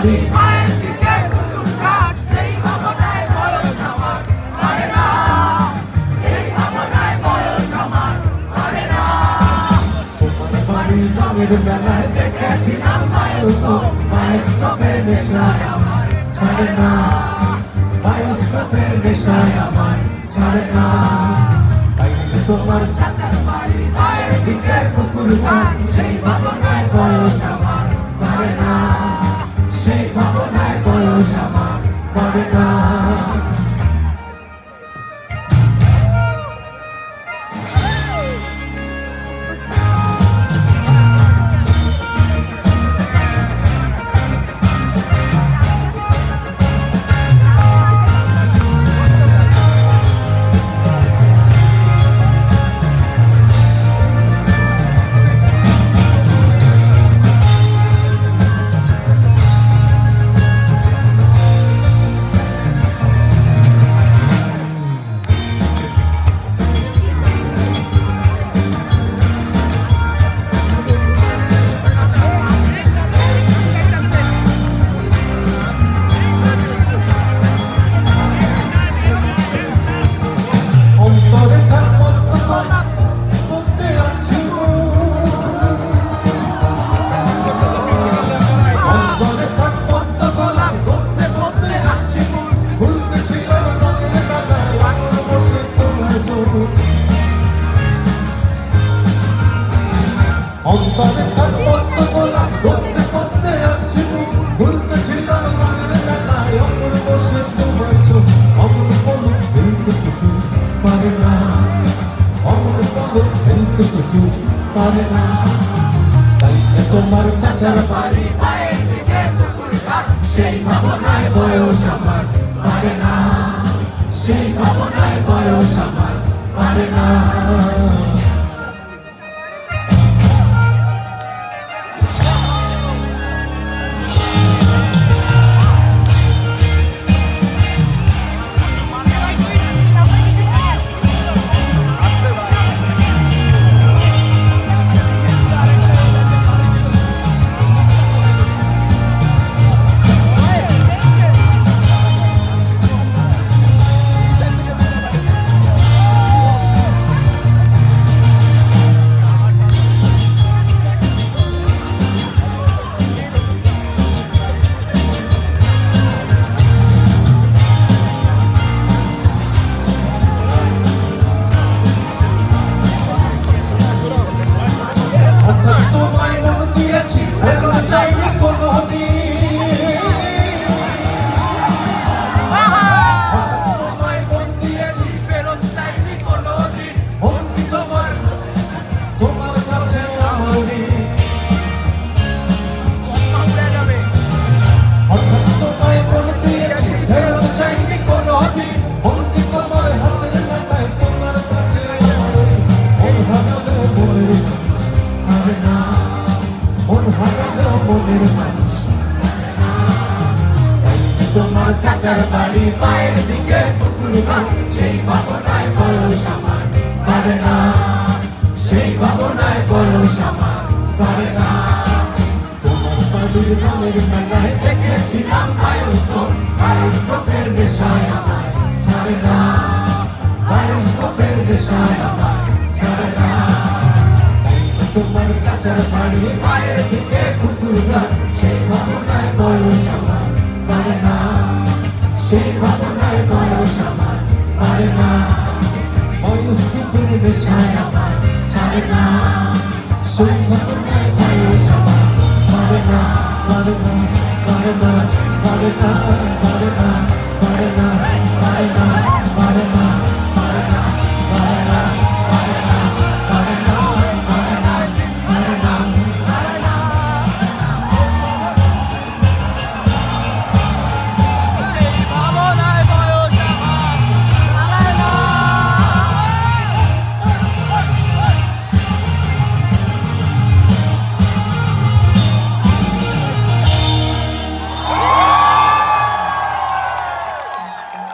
বাড়ি মায়ের দিকে পুতুল ঘাট সেই ভাবনায় বয়স আমার পারে না সেই ভাবনায় বয়স আমার পারে না তোমার বাড়ির রঙের মেলায় দেখেছিলাম বায়োস্কোপের নেশায় আমার ছাড়ে না বায়োস্কোপের নেশায় আমার ছাড়ে না তোমার চাচার বাড়ি মায়ের দিকে পুকুর ঘাট সেই ভাবনায় বয়স আমার পারে না সেই ভাবনায় বয়স আমার পারে না অন্তরে থাক পদ্ম গোলাপ ধরতে পড়তে আঁকছি ভুলতে ছিল রঙের মেলায় অমর বসে তোমার চোখ অমর বলো ফেলতে চোখ পারে না অমর বলো ফেলতে চোখ পারে না তাই তোমার চাচার বাড়ি মায়ের দিকে পুকুর ঘাট সেই ভাবনায় বয়স আমার পারে না সেই ভাবনায় বয়স আমার পারে না তোমার চাচার বাড়ি মায়ের দিকে পুকুর ঘাট সেই ভাবনায় বয়স আমার পারে না সেই ভাবনায় বয়স আমার পারে না তোমার বাড়ির রঙের মেলায় দেখেছিলাম বায়োস্কোপের নেশায় আমার ছাড়ে না বায়োস্কোপের নেশায় আমার ছাড়ে না তোমার চাচার বাড়ি মায়ের দিকে পুকুর ঘাট সেই ভাবনায় বয়স আমার পারে না সেই ভাবনায় বয়স আমার পারে না বায়োস্কোপের নেশায় আমার ছাড়ে না সেই ভাবনায় বয়স আমার পারে না পারে না পারে না পারে না পারে না